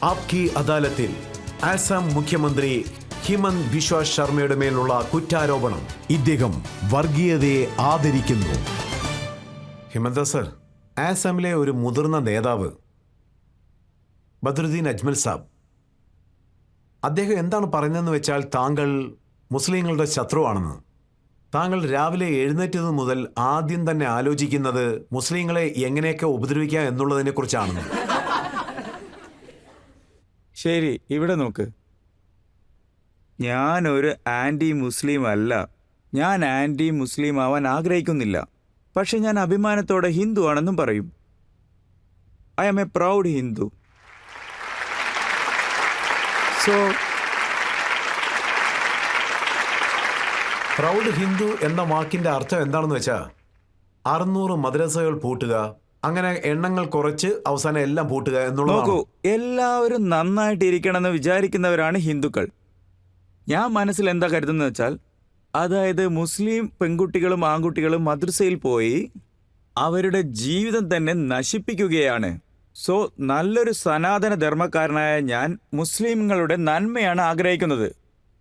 ആപ്കി അദാലത്തിൽ ആസാം മുഖ്യമന്ത്രി ഹിമന്ത് ബിശ്വ ശർമ്മയുടെ മേലുള്ള കുറ്റാരോപണം. ഇദ്ദേഹം വർഗീയതയെ ആദരിക്കുന്നു. ഹിമന്ത സർ, ആസാമിലെ ഒരു മുതിർന്ന നേതാവ് ബദ്രുദ്ദീൻ അജ്മൽ സാബ്, അദ്ദേഹം എന്താണ് പറയുന്നതെന്ന് വെച്ചാൽ താങ്കൾ മുസ്ലിങ്ങളുടെ ശത്രുവാണെന്ന്. താങ്കൾ രാവിലെ എഴുന്നേറ്റത് മുതൽ ആദ്യം തന്നെ ആലോചിക്കുന്നത് മുസ്ലിങ്ങളെ എങ്ങനെയൊക്കെ ഉപദ്രവിക്കാം എന്നുള്ളതിനെ കുറിച്ചാണെന്ന്. ശരി, ഇവിടെ നോക്ക്. ഞാനൊരു ആൻറ്റി മുസ്ലിം അല്ല. ഞാൻ ആൻറ്റി മുസ്ലിം ആവാൻ ആഗ്രഹിക്കുന്നില്ല. പക്ഷെ ഞാൻ അഭിമാനത്തോടെ ഹിന്ദു ആണെന്നും പറയും. I am a proud Hindu. So proud Hindu എന്ന വാക്കിന്റെ അർത്ഥം എന്താണെന്ന് വെച്ചാൽ 600 മദ്രസകൾ പൂട്ടുക, അങ്ങനെ എണ്ണങ്ങൾ കുറച്ച് അവസാനം എല്ലാം പൂട്ടുക എന്നുള്ളത്. നോക്കൂ, എല്ലാവരും നന്നായിട്ട് ഇരിക്കണമെന്ന് വിചാരിക്കുന്നവരാണ് ഹിന്ദുക്കൾ. ഞാൻ മനസ്സിൽ എന്താ കരുതുന്നത് വെച്ചാൽ, അതായത് മുസ്ലിം പെൺകുട്ടികളും ആൺകുട്ടികളും മദ്രസയിൽ പോയി അവരുടെ ജീവിതം തന്നെ നശിപ്പിക്കുകയാണ്. സോ നല്ലൊരു സനാതന ധർമ്മക്കാരനായ ഞാൻ മുസ്ലിങ്ങളുടെ നന്മയാണ് ആഗ്രഹിക്കുന്നത്.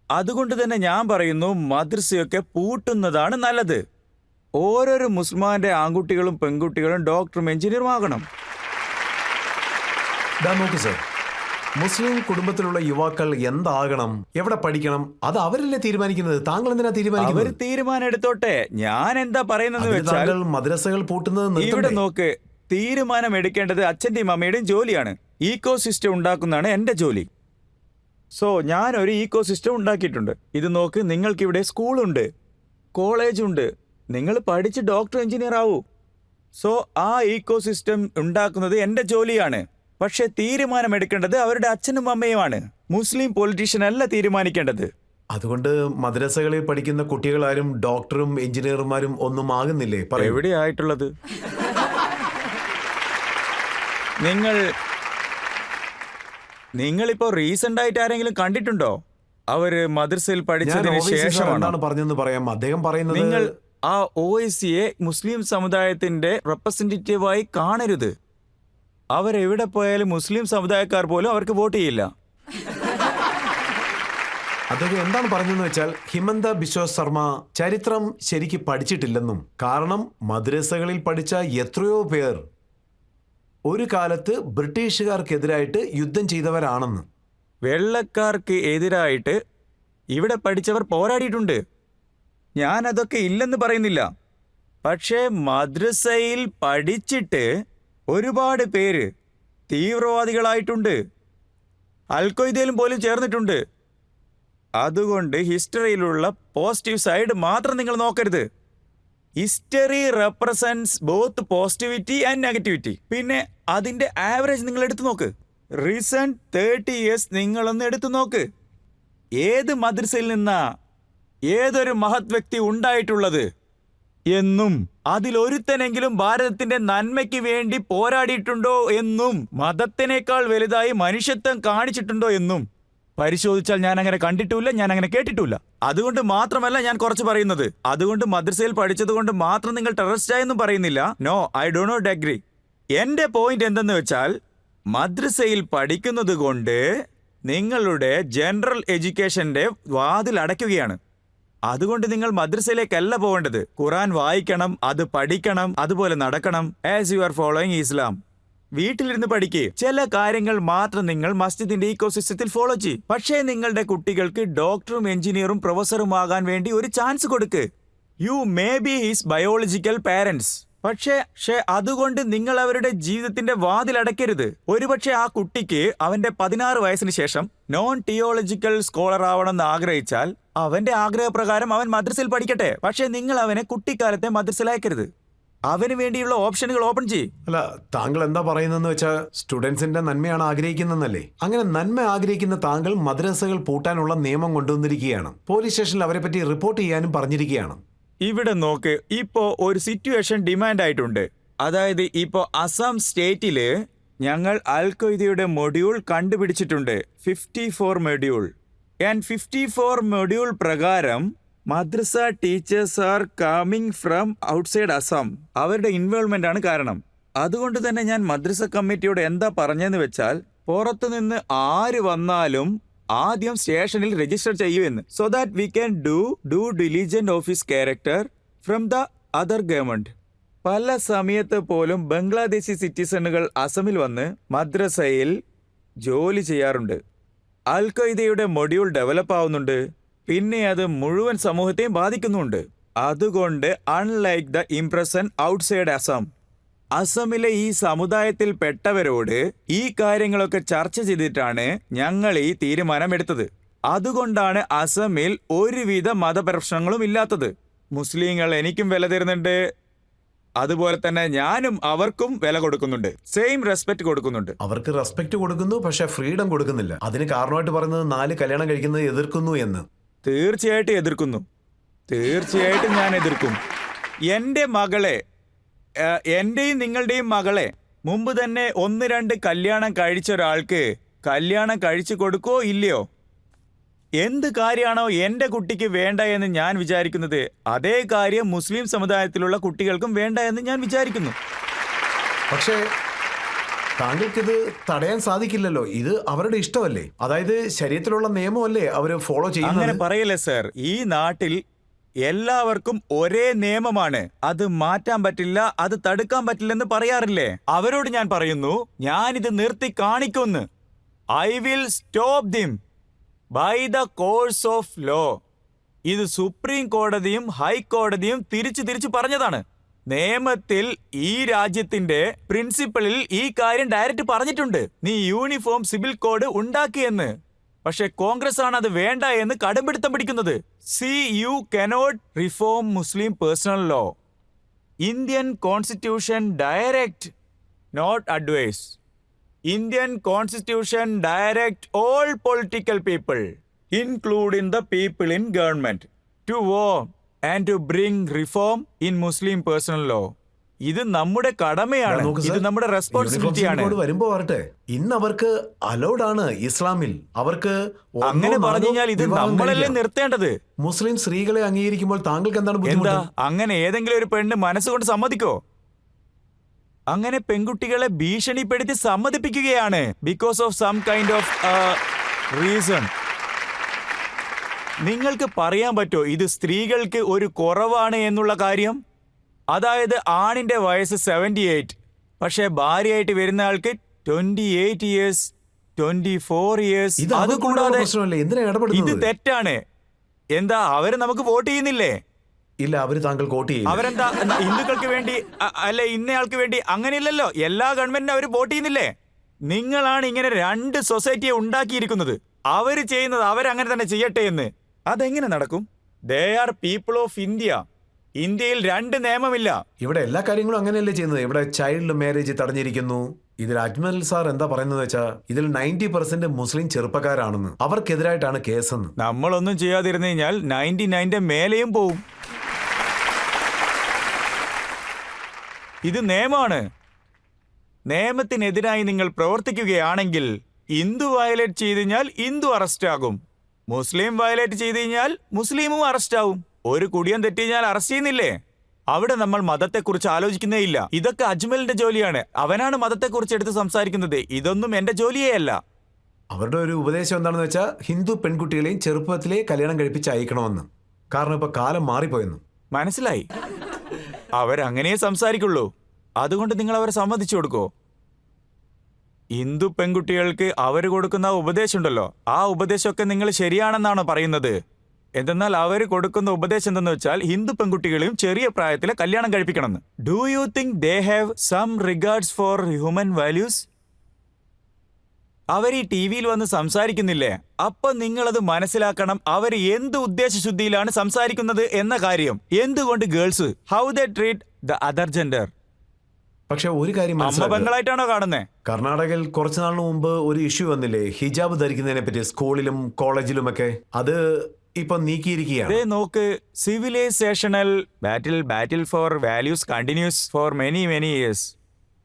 അതുകൊണ്ട് തന്നെ ഞാൻ പറയുന്നു, മദ്രസയൊക്കെ പൂട്ടുന്നതാണ് നല്ലത്. ഓരോരോ മുസ്ലിമാന്റെ ആൺകുട്ടികളും പെൺകുട്ടികളും ഡോക്ടറും എഞ്ചിനീയറും ആകണം. നോക്കൂ സർ, മുസ്ലിം കുടുംബത്തിലുള്ള യുവാക്കൾ എന്താകണം, എവിടെ പഠിക്കണം, അത് അവരല്ലേ തീരുമാനിക്കുന്നത്. താങ്കൾ എന്തിനാ തീരുമാനിക്കുന്നത്? അവർ തീരുമാനം എടുത്തോട്ടെ. ഞാൻ എന്താ പറയുന്നത് വെച്ചാൽ, മദ്രസകൾ പൂട്ടുന്നത് ഇവിടെ നോക്ക്, തീരുമാനം എടുക്കേണ്ടത് അച്ഛൻ്റെയും അമ്മയുടെയും ജോലിയാണ്. ഈക്കോ സിസ്റ്റം ഉണ്ടാക്കുന്നതാണ് എൻ്റെ ജോലി. സോ ഞാനൊരു ഈക്കോ സിസ്റ്റം ഉണ്ടാക്കിയിട്ടുണ്ട്. ഇത് നോക്ക്, നിങ്ങൾക്കിവിടെ സ്കൂളുണ്ട്, കോളേജുണ്ട്, നിങ്ങൾ പഠിച്ച് ഡോക്ടർ എഞ്ചിനീയർ ആവൂ. സോ ആ ഈക്കോ സിസ്റ്റം ഉണ്ടാക്കുന്നത് എൻ്റെ ജോലിയാണ്. പക്ഷെ തീരുമാനമെടുക്കേണ്ടത് അവരുടെ അച്ഛനും അമ്മയുമാണ്. മുസ്ലിം പൊളിറ്റീഷ്യൻ അല്ല തീരുമാനിക്കേണ്ടത്. അതുകൊണ്ട് മദ്രസകളിൽ പഠിക്കുന്ന കുട്ടികളാരും ഡോക്ടറും എഞ്ചിനീയർമാരും ഒന്നും ആകുന്നില്ലേ? എവിടെയായിട്ടുള്ളത്? നിങ്ങളിപ്പോ റീസെന്റ് ആയിട്ട് ആരെങ്കിലും കണ്ടിട്ടുണ്ടോ? അവര് മദ്രസയിൽ പഠിച്ചതിന് ശേഷമാണ് പറഞ്ഞെന്ന് പറയാം. അദ്ദേഹം പറയുന്നത്, നിങ്ങൾ ആ OICയെ മുസ്ലിം സമുദായത്തിന്റെ റെപ്രസെന്റേറ്റീവായി കാണരുത്. അവരെവിടെ പോയാലും മുസ്ലിം സമുദായക്കാർ പോലും അവർക്ക് വോട്ട് ചെയ്യില്ല. അദ്ദേഹം എന്താണ് പറഞ്ഞതെന്ന് വെച്ചാൽ, ഹിമന്ത ബിശ്വ ശർമ്മ ചരിത്രം ശരിക്ക് പഠിച്ചിട്ടില്ലെന്നും, കാരണം മദ്രസകളിൽ പഠിച്ച എത്രയോ പേർ ഒരു കാലത്ത് ബ്രിട്ടീഷുകാർക്കെതിരായിട്ട് യുദ്ധം ചെയ്തവരാണെന്ന്. വെള്ളക്കാർക്ക് എതിരായിട്ട് ഇവിടെ പഠിച്ചവർ പോരാടിയിട്ടുണ്ട്. ഞാനതൊക്കെ ഇല്ലെന്ന് പറയുന്നില്ല. പക്ഷേ മദ്രസയിൽ പഠിച്ചിട്ട് ഒരുപാട് പേര് തീവ്രവാദികളായിട്ടുണ്ട്, അൽഖ്വയ്ദയിലും പോലും ചേർന്നിട്ടുണ്ട്. അതുകൊണ്ട് ഹിസ്റ്ററിയിലുള്ള പോസിറ്റീവ് സൈഡ് മാത്രം നിങ്ങൾ നോക്കരുത്. History represents both positivity and negativity. പിന്നെ അതിന്റെ ആവറേജ് നിങ്ങൾ എടുത്തു നോക്ക്. റീസെന്റ് 30 years നിങ്ങളൊന്ന് എടുത്തു നോക്ക്. ഏത് മദ്രസയിൽ നിന്നാ ഏതൊരു മഹത് വ്യക്തി ഉണ്ടായിട്ടുള്ളത് എന്നും അതിലൊരുത്തനെങ്കിലും ഭാരതത്തിന്റെ നന്മയ്ക്ക് വേണ്ടി പോരാടിയിട്ടുണ്ടോ എന്നും മതത്തിനേക്കാൾ വലുതായി മനുഷ്യത്വം കാണിച്ചിട്ടുണ്ടോ എന്നും പരിശോധിച്ചാൽ ഞാൻ അങ്ങനെ കണ്ടിട്ടില്ല, ഞാൻ അങ്ങനെ കേട്ടിട്ടില്ല. അതുകൊണ്ട് മാത്രമല്ല ഞാൻ കുറച്ച് പറയുന്നത്. അതുകൊണ്ട് മദ്രസയിൽ പഠിച്ചത് കൊണ്ട് മാത്രം നിങ്ങൾ ടെററിസ്റ്റ് ആയെന്നും പറയുന്നില്ല. No, I do not agree. എന്റെ പോയിന്റ് എന്തെന്ന് വെച്ചാൽ, മദ്രസയിൽ പഠിക്കുന്നത് കൊണ്ട് നിങ്ങളുടെ ജനറൽ എഡ്യൂക്കേഷന്റെ വാതിൽ അടയ്ക്കുകയാണ്. അതുകൊണ്ട് നിങ്ങൾ മദ്രസയിലേക്കല്ല പോകേണ്ടത്. ഖുറാൻ വായിക്കണം, അത് പഠിക്കണം, അതുപോലെ നടക്കണം. ആസ് യു ആർ ഫോളോയിങ് ഇസ്ലാം. വീട്ടിലിരുന്ന് പഠിക്കുക. ചില കാര്യങ്ങൾ മാത്രം നിങ്ങൾ മസ്ജിദിന്റെ ഈക്കോസിസ്റ്റത്തിൽ ഫോളോ ചെയ്യും. പക്ഷേ നിങ്ങളുടെ കുട്ടികൾക്ക് ഡോക്ടറും എഞ്ചിനീയറും പ്രൊഫസറും ആകാൻ വേണ്ടി ഒരു ചാൻസ് കൊടുക്ക്. You may be his biological parents. പക്ഷേ അതുകൊണ്ട് നിങ്ങൾ അവരുടെ ജീവിതത്തിന്റെ വാതിലടയ്ക്കരുത്. ഒരുപക്ഷെ ആ കുട്ടിക്ക് അവന്റെ 16 വയസ്സിന് ശേഷം നോൺ തിയോളജിക്കൽ സ്കോളർ ആവണമെന്ന് ആഗ്രഹിച്ചാൽ അവന്റെ ആഗ്രഹപ്രകാരം അവൻ മദ്രസയിൽ പഠിക്കട്ടെ. പക്ഷേ നിങ്ങൾ അവനെ കുട്ടിക്കാലത്തെ മദ്രസയിൽ അയക്കരുത്. അവന് വേണ്ടിയുള്ള ഓപ്ഷനുകൾ ഓപ്പൺ ചെയ്യും. അല്ല, താങ്കൾ എന്താ പറയുന്നതെന്ന് വെച്ചാൽ സ്റ്റുഡൻസിന്റെ നന്മയാണ് ആഗ്രഹിക്കുന്നതെന്നല്ലേ? അങ്ങനെ നന്മ ആഗ്രഹിക്കുന്ന താങ്കൾ മദ്രസകൾ പൂട്ടാനുള്ള നിയമം കൊണ്ടുവന്നിരിക്കുകയാണ്. പോലീസ് സ്റ്റേഷനിൽ അവരെ പറ്റി റിപ്പോർട്ട് ചെയ്യാനും പറഞ്ഞിരിക്കുകയാണ്. ഇവിടെ നോക്ക്, ഇപ്പോ ഒരു സിറ്റുവേഷൻ ഡിമാൻഡ് ആയിട്ടുണ്ട്. അതായത് ഇപ്പോ അസം സ്റ്റേറ്റില് ഞങ്ങൾ അൽഖ്വയ്ദയുടെ മൊഡ്യൂൾ കണ്ടുപിടിച്ചിട്ടുണ്ട്, 54 മൊഡ്യൂൾ. ആൻഡ് 54 മൊഡ്യൂൾ പ്രകാരം മദ്രസ teachers are coming from outside Assam. അവരുടെ ഇൻവോൾവ്മെന്റ് ആണ് കാരണം. അതുകൊണ്ട് തന്നെ ഞാൻ മദ്രസ കമ്മിറ്റിയോട് എന്താ പറഞ്ഞതെന്ന് വെച്ചാൽ, പുറത്തുനിന്ന് ആര് വന്നാലും ആദ്യം സ്റ്റേഷനിൽ രജിസ്റ്റർ ചെയ്യൂ എന്ന്, so that we can do diligent of his character from the other government. പല സമയത്ത് പോലും ബംഗ്ലാദേശി സിറ്റിസണുകൾ അസമിൽ വന്ന് മദ്രസയിൽ ജോലി ചെയ്യാറുണ്ട്. അൽ ഖ്വയ്ദയുടെ മൊഡ്യൂൾ ഡെവലപ്പ് ആവുന്നുണ്ട്, പിന്നെ അത് മുഴുവൻ സമൂഹത്തെയും ബാധിക്കുന്നുണ്ട്. അതുകൊണ്ട് unlike the impression outside Assam, അസമിലെ ഈ സമുദായത്തിൽ പെട്ടവരോട് ഈ കാര്യങ്ങളൊക്കെ ചർച്ച ചെയ്തിട്ടാണ് ഞങ്ങൾ ഈ തീരുമാനമെടുത്തത്. അതുകൊണ്ടാണ് അസമിൽ ഒരുവിധ മതപ്രശ്നങ്ങളും ഇല്ലാത്തത്. മുസ്ലിങ്ങൾ എനിക്കും വില തരുന്നുണ്ട്, അതുപോലെ തന്നെ ഞാനും അവർക്കും വില കൊടുക്കുന്നുണ്ട്, സെയിം റെസ്പെക്ട് കൊടുക്കുന്നുണ്ട്. അവർക്ക് റെസ്പെക്ട് കൊടുക്കുന്നു, പക്ഷെ ഫ്രീഡം കൊടുക്കുന്നില്ല. അതിന് കാരണമായിട്ട് പറയുന്നത് 4 കല്യാണം കഴിക്കുന്നത് എതിർക്കുന്നു എന്ന്. തീർച്ചയായിട്ടും എതിർക്കുന്നു, തീർച്ചയായിട്ടും ഞാൻ എതിർക്കും. എൻ്റെ മകളെ, എൻ്റെയും നിങ്ങളുടെയും മകളെ മുമ്പ് തന്നെ 1-2 കല്യാണം കഴിച്ച ഒരാൾക്ക് കല്യാണം കഴിച്ചു കൊടുക്കോ ഇല്ലയോ? എന്ത് കാര്യമാണോ എൻ്റെ കുട്ടിക്ക് വേണ്ട എന്ന് ഞാൻ വിചാരിക്കുന്നത്, അതേ കാര്യം മുസ്ലിം സമുദായത്തിലുള്ള കുട്ടികൾക്കും വേണ്ട എന്ന് ഞാൻ വിചാരിക്കുന്നു. പക്ഷേ താങ്കൾക്കിത് തടയാൻ സാധിക്കില്ലല്ലോ. ഇത് അവരുടെ ഇഷ്ടമല്ലേ, അതായത് ശരീരത്തിലുള്ള നിയമമല്ലേ അവർ ഫോളോ അങ്ങനെ ചെയ്യുന്നത്. പറയല്ലേ സർ, ഈ നാട്ടിൽ എല്ലാവർക്കും ഒരേ നിയമമാണ്, അത് മാറ്റാൻ പറ്റില്ല, അത് തടുക്കാൻ പറ്റില്ലെന്ന് പറയാറില്ലേ? അവരോട് ഞാൻ പറയുന്നു, ഞാനിത് നിർത്തി കാണിക്കുമെന്ന്. I will stop them by the course of law. ഇത് സുപ്രീം കോടതിയും ഹൈക്കോടതിയും തിരിച്ചു പറഞ്ഞതാണ്. നിയമത്തിൽ ഈ രാജ്യത്തിന്റെ പ്രിൻസിപ്പലിൽ ഈ കാര്യം ഡയറക്റ്റ് പറഞ്ഞിട്ടുണ്ട്, നീ യൂണിഫോം സിവിൽ കോഡ് ഉണ്ടാക്കിയെന്ന്. പക്ഷെ കോൺഗ്രസ് ആണ് അത് വേണ്ട എന്ന് കടുംപിടുത്തം പിടിക്കുന്നത്. See you cannot reform Muslim personal law. Indian constitution direct, not advise. Indian constitution direct all political people, including the people in government, to vote and to bring reform in Muslim personal law. ഇത് നമ്മുടെ കടമയാണ്, ഇത് നമ്മുടെ റെസ്പോൺസിബിലിറ്റിയാണ്. വരുമ്പോ വരട്ടെ, ഇന്ന് അവർക്ക് allowed ആണ് ഇസ്ലാമിൽ. അവർക്ക് അങ്ങനെ പറഞ്ഞു കഴിഞ്ഞാൽ ഇത് നമ്മളല്ലേ നിർത്തേണ്ടത്. മുസ്ലിം സ്ത്രീകളെ അംഗീകരിക്കുമ്പോൾ താങ്കൾക്ക് എന്താണ് എന്താ, ബുദ്ധിമുട്ട്? അങ്ങനെ ഏതെങ്കിലും ഒരു പെണ്ണ് മനസ്സുകൊണ്ട് സമ്മതിക്കോ? അങ്ങനെ പെൺകുട്ടികളെ ഭീഷണിപ്പെടുത്തി സമ്മതിപ്പിക്കുകയാണ്, because of some kind of reason. നിങ്ങൾക്ക് പറയാൻ പറ്റുമോ ഇത് സ്ത്രീകൾക്ക് ഒരു കുറവാണ് എന്നുള്ള കാര്യം? അതായത് ആണിന്റെ വയസ്സ് 78, പക്ഷെ ഭാര്യയായിട്ട് വരുന്ന ആൾക്ക് 28 ഇയേഴ്സ്, 24 ഇയേഴ്സ്. അതുകൂടാതെ ഇത് തെറ്റാണ്. എന്താ, അവര് നമുക്ക് വോട്ട് ചെയ്യുന്നില്ലേ? ഇല്ല, അവര് താങ്കൾ വോട്ട് ചെയ്യും. അവരെന്താ ഹിന്ദുക്കൾക്ക് വേണ്ടി അല്ലെ ഇന്നയാൾക്ക് വേണ്ടി? അങ്ങനെയില്ലല്ലോ, എല്ലാ ഗവൺമെന്റിനും അവർ വോട്ട് ചെയ്യുന്നില്ലേ? നിങ്ങളാണ് ഇങ്ങനെ 2 സൊസൈറ്റിയെ ഉണ്ടാക്കിയിരിക്കുന്നത്. അവര് ചെയ്യുന്നത് അവരങ്ങനെ തന്നെ ചെയ്യട്ടെ എന്ന്. അതെങ്ങനെ നടക്കും? They are people of India. ഇന്ത്യയിൽ 2 നിയമമില്ല. ഇവിടെ എല്ലാ കാര്യങ്ങളും അങ്ങനെയല്ലേ ചെയ്യുന്നത്. ഇവിടെ ചൈൽഡ് മാരേജ് തടഞ്ഞിരിക്കുന്നു. ഇതിൽ അജ്മൽ സാർ എന്താ പറയുന്നത് വെച്ചാൽ ഇതിൽ 90% മുസ്ലിം ചെറുപ്പക്കാരാണെന്ന്, അവർക്കെതിരായിട്ടാണ് കേസെന്ന്. നമ്മളൊന്നും ചെയ്യാതിരുന്നു കഴിഞ്ഞാൽ 99ന്റെ മേലെയും പോവും. ഇത് നിയമമാണ്. നിയമത്തിനെതിരായി നിങ്ങൾ പ്രവർത്തിക്കുകയാണെങ്കിൽ ഹിന്ദു വയലേറ്റ് ചെയ്ത് കഴിഞ്ഞാൽ ഹിന്ദു അറസ്റ്റ് ആകും, മുസ്ലിം വയലേറ്റ് ചെയ്ത് കഴിഞ്ഞാൽ മുസ്ലിമും അറസ്റ്റ് ആവും. ഒരു കുടിയൻ തെറ്റി കഴിഞ്ഞാൽ അറസ്റ്റ് ചെയ്യുന്നില്ലേ? അവിടെ നമ്മൾ മതത്തെക്കുറിച്ച് ആലോചിക്കുന്നേ ഇല്ല. ഇതൊക്കെ അജ്മലിന്റെ ജോലിയാണ്, അവനാണ് മതത്തെക്കുറിച്ച് എടുത്ത് സംസാരിക്കുന്നത്. ഇതൊന്നും എന്റെ ജോലിയേ അല്ല. അവരുടെ ഒരു ഉപദേശം എന്താണെന്ന് വെച്ചാൽ ഹിന്ദു പെൺകുട്ടികളെയും ചെറുപ്പത്തിലെ കല്യാണം കഴിപ്പിച്ച് അയക്കണമെന്ന്. കാരണം ഇപ്പൊ കാലം മാറിപ്പോയെന്ന് മനസ്സിലായി. അവരങ്ങനെ സംസാരിക്കുള്ളൂ. അതുകൊണ്ട് നിങ്ങൾ അവരെ സമ്മതിച്ചു കൊടുക്കോ? ഹിന്ദു പെൺകുട്ടികൾക്ക് അവർ കൊടുക്കുന്ന ഉപദേശം ഉണ്ടല്ലോ, ആ ഉപദേശമൊക്കെ നിങ്ങൾ ശരിയാണെന്നാണോ പറയുന്നത്? എന്തെന്നാൽ അവർ കൊടുക്കുന്ന ഉപദേശം എന്തെന്ന് വെച്ചാൽ ഹിന്ദു പെൺകുട്ടികളെയും ചെറിയ പ്രായത്തിലെ കല്യാണം കഴിപ്പിക്കണമെന്ന്. Do you think they have some regards for human values? അവർ ഈ ടി വിയിൽ വന്ന് സംസാരിക്കുന്നില്ലേ? അപ്പൊ നിങ്ങളത് മനസ്സിലാക്കണം, അവർ എന്ത് ഉദ്ദേശശുദ്ധിയിലാണ് സംസാരിക്കുന്നത് എന്ന കാര്യം. എന്തുകൊണ്ട് girls, how they treat the other gender? പക്ഷെ ഒരു കാര്യം ബംഗളായിട്ടാണോ കാണുന്നത്? കർണാടകയിൽ കുറച്ചു നാളിന് മുമ്പ് ഒരു ഇഷ്യൂ വന്നില്ലേ, ഹിജാബ് ധരിക്കുന്നതിനെ പറ്റി സ്കൂളിലും കോളേജിലുമൊക്കെ. അത് ഇപ്പൊ നീക്കിയിരിക്കുകയാണ്. നോക്ക്, civilisational battle four values continuous for many years.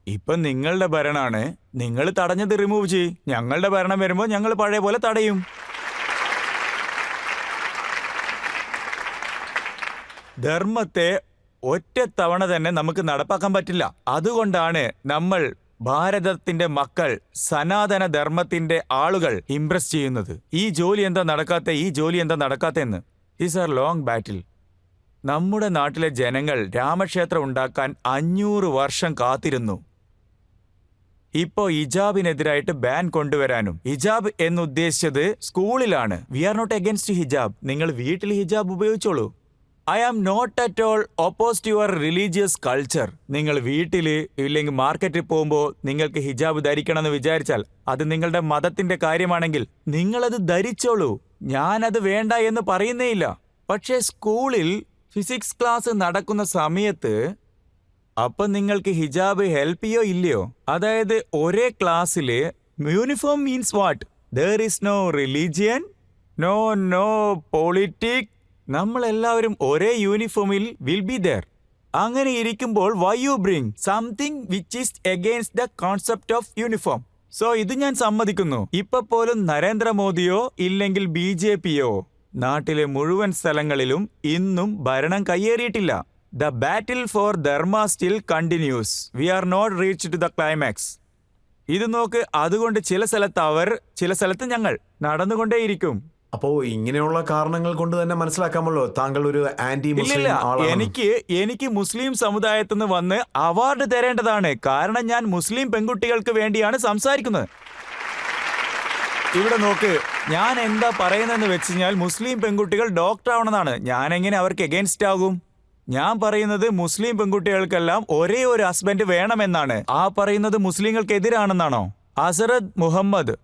ഇപ്പൊ നിങ്ങളുടെ ഭരണമാണ്, നിങ്ങൾ തടഞ്ഞത് റിമൂവ് ചെയ്യും. ഞങ്ങളുടെ ഭരണം വരുമ്പോൾ ഞങ്ങൾ പഴയ പോലെ തടയും. ധർമ്മത്തെ ഒറ്റ തവണ തന്നെ നമുക്ക് നടപ്പാക്കാൻ പറ്റില്ല. അതുകൊണ്ടാണ് നമ്മൾ ഭാരതത്തിന്റെ മക്കൾ, സനാതന ധർമ്മത്തിന്റെ ആളുകൾ ഇംപ്രസ് ചെയ്യുന്നത്. ഈ ജോലി എന്താ നടക്കാത്തെന്ന്. ദീസ് ആർ ലോങ് ബാറ്റിൽ. നമ്മുടെ നാട്ടിലെ ജനങ്ങൾ രാമക്ഷേത്രം ഉണ്ടാക്കാൻ 500 വർഷം കാത്തിരുന്നു. ഇപ്പോ ഹിജാബിനെതിരായിട്ട് ബാൻ കൊണ്ടുവരാനും. ഹിജാബ് എന്നുദ്ദേശിച്ചത് സ്കൂളിലാണ്. വി ആർ നോട്ട് അഗൈൻസ്റ്റ് ഹിജാബ്. നിങ്ങൾ വീട്ടിൽ ഹിജാബ് ഉപയോഗിച്ചോളൂ. I am not at all opposite your religious culture. നിങ്ങൾ വീട്ടിൽ ഇല്ലെങ്കിൽ മാർക്കറ്റിൽ പോകുമ്പോൾ നിങ്ങൾക്ക് ഹിജാബ് ധരിക്കണമെന്ന് വിചാരിച്ചാൽ അത് നിങ്ങളുടെ മതത്തിന്റെ കാര്യമാണെങ്കിൽ നിങ്ങളത് ധരിച്ചോളൂ. ഞാനത് വേണ്ട എന്ന് പറയുന്നേയില്ല. പക്ഷേ സ്കൂളിൽ ഫിസിക്സ് ക്ലാസ് നടക്കുന്ന സമയത്ത് അപ്പം നിങ്ങൾക്ക് ഹിജാബ് ഹെൽപ്പ് ചെയ്യോ ഇല്ലയോ? അതായത് ഒരേ ക്ലാസ്സില് uniform means what? There is no religion, no politic. നമ്മളെല്ലാവരും ഒരേ യൂണിഫോമിൽ വിൽ ബി ദർ. അങ്ങനെ ഇരിക്കുമ്പോൾ why you bring something which is against the concept of uniform? So ഇത് ഞാൻ സമ്മതിക്കുന്നു. ഇപ്പൊ പോലും നരേന്ദ്രമോദിയോ ഇല്ലെങ്കിൽ BJPയോ നാട്ടിലെ മുഴുവൻ സ്ഥലങ്ങളിലും ഇന്നും ഭരണം കയ്യേറിയിട്ടില്ല. The battle for Dharma still continues. We are not reached to the climax. ഇത് നോക്ക്. അതുകൊണ്ട് ചില സ്ഥലത്ത് അവർ, ചില സ്ഥലത്ത് ഞങ്ങൾ നടന്നുകൊണ്ടേയിരിക്കും. അപ്പോ ഇങ്ങനെയുള്ള കാരണങ്ങൾ കൊണ്ട് തന്നെ മനസ്സിലാക്കാമല്ലോ താങ്കൾ ഒരു ആന്റി മുസ്ലിം ആളാണ്. എനിക്ക് മുസ്ലിം സമുദായത്തിൽ നിന്ന് വന്ന് അവാർഡ് തരേണ്ടതാണ്. കാരണം ഞാൻ മുസ്ലിം പെൺകുട്ടികൾക്ക് വേണ്ടിയാണ് സംസാരിക്കുന്നത്. ഇവിടെ നോക്ക്, ഞാൻ എന്താ പറയുന്നതെന്ന് വെച്ച് കഴിഞ്ഞാൽ മുസ്ലിം പെൺകുട്ടികൾ ഡോക്ടർ ആവണമെന്നാണ്. ഞാൻ എങ്ങനെ അവർക്ക് എഗൈൻസ്റ്റ് ആകും? ഞാൻ പറയുന്നത് മുസ്ലിം പെൺകുട്ടികൾക്കെല്ലാം ഒരേ ഒരു ഹസ്ബൻഡ് വേണമെന്നാണ്. ആ പറയുന്നത് മുസ്ലിങ്ങൾക്കെതിരാണെന്നാണോ? അസറത് മുഹമ്മദ്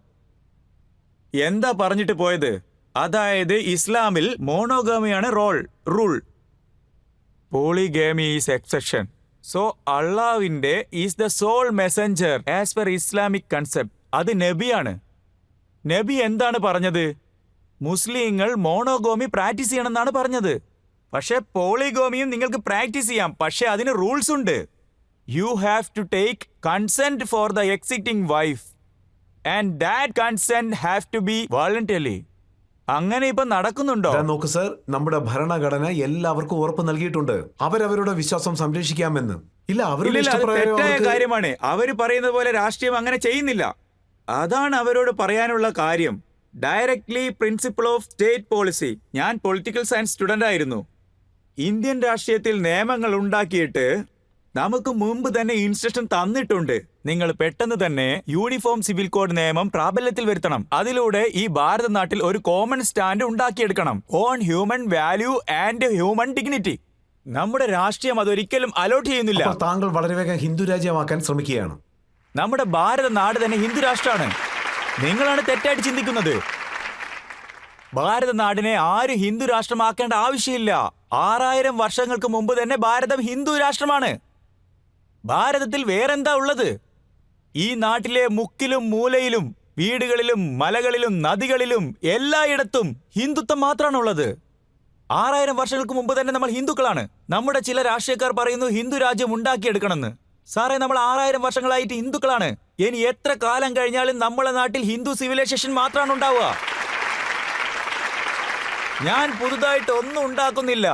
എന്താ പറഞ്ഞിട്ട് പോയത്? അതായത് ഇസ്ലാമിൽ മോണോഗാമിയാണ് rule, polygamy is exception. So അള്ളാഹുവിന്റെ is the sole messenger as per Islamic concept. അത് നബിയാണ്. നബി എന്താണ് പറഞ്ഞത്? മുസ്ലിങ്ങൾ മോണോഗോമി പ്രാക്ടീസ് ചെയ്യണമെന്നാണ് പറഞ്ഞത്. പക്ഷെ പോളിഗോമിയും നിങ്ങൾക്ക് പ്രാക്ടീസ് ചെയ്യാം. പക്ഷെ അതിന് റൂൾസ് ഉണ്ട്. You have to take consent for the existing wife and that consent have to be voluntary. അങ്ങനെ ഇപ്പൊ നടക്കുന്നുണ്ടോ? നോക്ക് സർ, നമ്മുടെ ഭരണഘടന എല്ലാവർക്കും ഉറപ്പ് നൽകിയിട്ടുണ്ട് അവരവരുടെ വിശ്വാസം സംരക്ഷിക്കാമെന്ന്. തെറ്റായ കാര്യമാണ്. അവര് പറയുന്നത് പോലെ രാഷ്ട്രീയം അങ്ങനെ ചെയ്യുന്നില്ല. അതാണ് അവരോട് പറയാനുള്ള കാര്യം. Directly principle of state policy. ഞാൻ പൊളിറ്റിക്കൽ സയൻസ് സ്റ്റുഡന്റ് ആയിരുന്നു. ഇന്ത്യൻ രാഷ്ട്രീയത്തിൽ നിയമങ്ങൾ ഉണ്ടാക്കിയിട്ട് നമുക്ക് മുമ്പ് തന്നെ ഇൻസ്ട്രക്ഷൻ തന്നിട്ടുണ്ട്. നിങ്ങൾ പെട്ടെന്ന് തന്നെ യൂണിഫോം സിവിൽ കോഡ് നിയമം പ്രാബല്യത്തിൽ വരുത്തണം. അതിലൂടെ ഈ ഭാരത നാട്ടിൽ ഒരു കോമൺ സ്റ്റാൻഡ് ഉണ്ടാക്കിയെടുക്കണം on human value and human dignity. നമ്മുടെ രാഷ്ട്രീയം അതൊരിക്കലും അലോട്ട് ചെയ്യുന്നില്ല. താങ്കൾ വളരെ വേഗം ഹിന്ദു രാജ്യമാക്കാൻ ശ്രമിക്കുകയാണ്. നമ്മുടെ ഭാരത നാട് തന്നെ ഹിന്ദു രാഷ്ട്രമാണ്. നിങ്ങളാണ് തെറ്റായിട്ട് ചിന്തിക്കുന്നത്. ഭാരത നാടിനെ ആരും ഹിന്ദു രാഷ്ട്രമാക്കേണ്ട ആവശ്യമില്ല. 6000 വർഷങ്ങൾക്ക് മുമ്പ് തന്നെ ഭാരതം ഹിന്ദു രാഷ്ട്രമാണ്. ഭാരതത്തിൽ വേറെന്താ ഉള്ളത്? ഈ നാട്ടിലെ മുക്കിലും മൂലയിലും വീടുകളിലും മലകളിലും നദികളിലും എല്ലായിടത്തും ഹിന്ദുത്വം മാത്രമാണ് ഉള്ളത്. 6000 വർഷങ്ങൾക്ക് മുമ്പ് തന്നെ നമ്മൾ ഹിന്ദുക്കളാണ്. നമ്മുടെ ചില രാഷ്ട്രീയക്കാർ പറയുന്നു ഹിന്ദു രാജ്യം ഉണ്ടാക്കിയെടുക്കണമെന്ന്. സാറേ, നമ്മൾ 6000 വർഷങ്ങളായിട്ട് ഹിന്ദുക്കളാണ്. ഇനി എത്ര കാലം കഴിഞ്ഞാലും നമ്മളെ നാട്ടിൽ ഹിന്ദു സിവിലൈസേഷൻ മാത്രമാണ് ഉണ്ടാവുക. ഞാൻ പുതുതായിട്ട് ഒന്നും ഉണ്ടാക്കുന്നില്ല.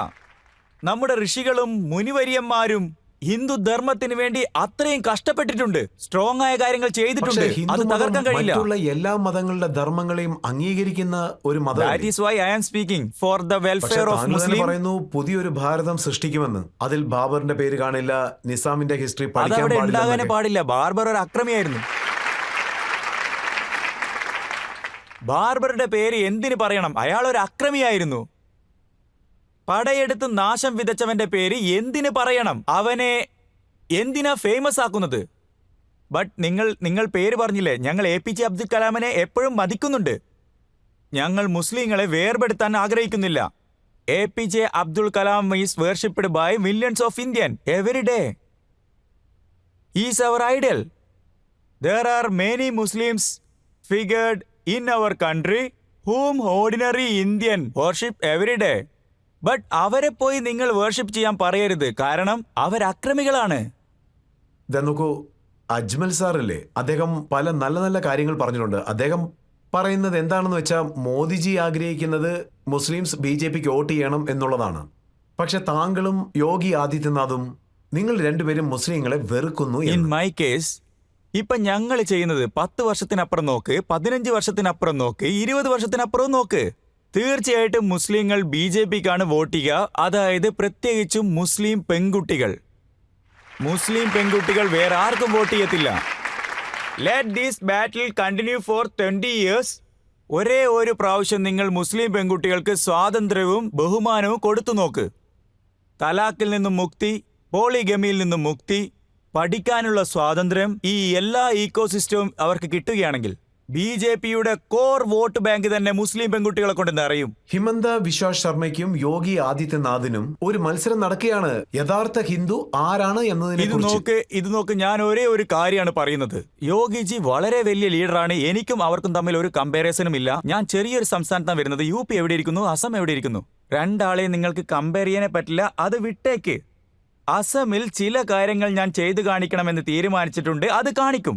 നമ്മുടെ ഋഷികളും മുനിവര്യന്മാരും ഹിന്ദു ധർമ്മത്തിന് വേണ്ടി അത്രയും കഷ്ടപ്പെട്ടിട്ടുണ്ട്. സ്ട്രോങ് ആയ കാര്യങ്ങൾ ചെയ്തിട്ടുണ്ട്. അത് തകർക്കാൻ കഴിയില്ല. എല്ലാ മതങ്ങളുടെ ധർമ്മങ്ങളെയും അംഗീകരിക്കുന്ന ഒരു മതം. That is why I am speaking for the welfare of Muslim. പറയുന്നു പുതിയൊരു ഭാരതം സൃഷ്ടിക്കുമെന്ന്. അതിൽ ബാബറിന്റെ പേര് കാണില്ല, നിസാമിന്റെ ഹിസ്റ്ററി പഠിക്കാൻ പാടില്ല. ബാർബർ ഒരു അക്രമിയായിരുന്നു. ബാർബറുടെ പേര് എന്തിനു പറയണം? അയാൾ ഒരു അക്രമിയായിരുന്നു. പടയെടുത്ത് നാശം വിതച്ചവന്റെ പേര് എന്തിനു പറയണം? അവനെ എന്തിനാ ഫേമസ് ആക്കുന്നത്? ബട്ട് നിങ്ങൾ പേര് പറഞ്ഞില്ലേ? ഞങ്ങൾ APJ അബ്ദുൽ കലാമിനെ എപ്പോഴും മതിക്കുന്നുണ്ട്. ഞങ്ങൾ മുസ്ലിങ്ങളെ വേർപെടുത്താൻ ആഗ്രഹിക്കുന്നില്ല. APJ Abdul Kalam is worshipped by millions of Indian every day. Is our idol. There are many Muslims figured in our country whom ordinary Indian worship every day. But അവരെ പോയി നിങ്ങൾ വർഷിപ്പ് ചെയ്യാൻ പറയരുത്. കാരണം അവർ അക്രമികളാണ്. നോക്കൂ, അജ്മൽ സാറല്ലേ, അദ്ദേഹം പല നല്ല നല്ല കാര്യങ്ങൾ പറഞ്ഞിട്ടുണ്ട്. അദ്ദേഹം പറയുന്നത് എന്താണെന്ന് വെച്ചാൽ മോദിജി ആഗ്രഹിക്കുന്നത് മുസ്ലിംസ് BJPക്ക് വോട്ട് ചെയ്യണം എന്നുള്ളതാണ്. പക്ഷെ താങ്കളും യോഗി ആദിത്യനാഥും നിങ്ങൾ രണ്ടുപേരും മുസ്ലിങ്ങളെ വെറുക്കുന്നു. In my case, ഇപ്പൊ ഞങ്ങൾ ചെയ്യുന്നത് 10 വർഷത്തിനപ്പുറം നോക്ക്, 15 വർഷത്തിനപ്പുറം നോക്ക്, 20 വർഷത്തിനപ്പുറം നോക്ക്. തീർച്ചയായിട്ടും മുസ്ലിങ്ങൾ BJPക്കാണ് വോട്ട് ചെയ്യുക. അതായത് പ്രത്യേകിച്ചും മുസ്ലിം പെൺകുട്ടികൾ. മുസ്ലിം പെൺകുട്ടികൾ വേറെ ആർക്കും വോട്ട് ചെയ്യത്തില്ല. Let this battle continue for 20 years. ഒരേ ഒരു പ്രാവശ്യം നിങ്ങൾ മുസ്ലിം പെൺകുട്ടികൾക്ക് സ്വാതന്ത്ര്യവും ബഹുമാനവും കൊടുത്തു നോക്ക്. തലാഖിൽ നിന്നും മുക്തി, പോളിഗമിയിൽ നിന്നും മുക്തി, പഠിക്കാനുള്ള സ്വാതന്ത്ര്യം, ഈ എല്ലാ ഈക്കോസിസ്റ്റവും അവർക്ക് കിട്ടുകയാണെങ്കിൽ BJPയുടെ കോർ വോട്ട് ബാങ്ക് തന്നെ മുസ്ലിം പെൺകുട്ടികളെ കൊണ്ട് നിറയും. ഹിമന്ത ബിശ്വ ശർമ്മയ്ക്കും യോഗി ആദിത്യനാഥിനും ഒരു മത്സരം നടക്കുകയാണ്. യഥാർത്ഥ ഹിന്ദു ആരാണ് എന്നതിനെ ഇത് നോക്ക്, ഞാൻ ഒരേ ഒരു കാര്യമാണ് പറയുന്നത്. യോഗിജി വളരെ വലിയ ലീഡറാണ്. എനിക്കും അവർക്കും തമ്മിൽ ഒരു കമ്പാരിസണും ഇല്ല. ഞാൻ ചെറിയൊരു സംസ്ഥാനത്താണ് വരുന്നത്. UP എവിടെ ഇരിക്കുന്നു, അസം എവിടെ ഇരിക്കുന്നു? രണ്ടാളെയും നിങ്ങൾക്ക് കമ്പയർ ചെയ്യാനേ പറ്റില്ല. അത് വിട്ടേക്ക്. അസമിൽ ചില കാര്യങ്ങൾ ഞാൻ ചെയ്തു കാണിക്കണമെന്ന് തീരുമാനിച്ചിട്ടുണ്ട്. അത് കാണിക്കും.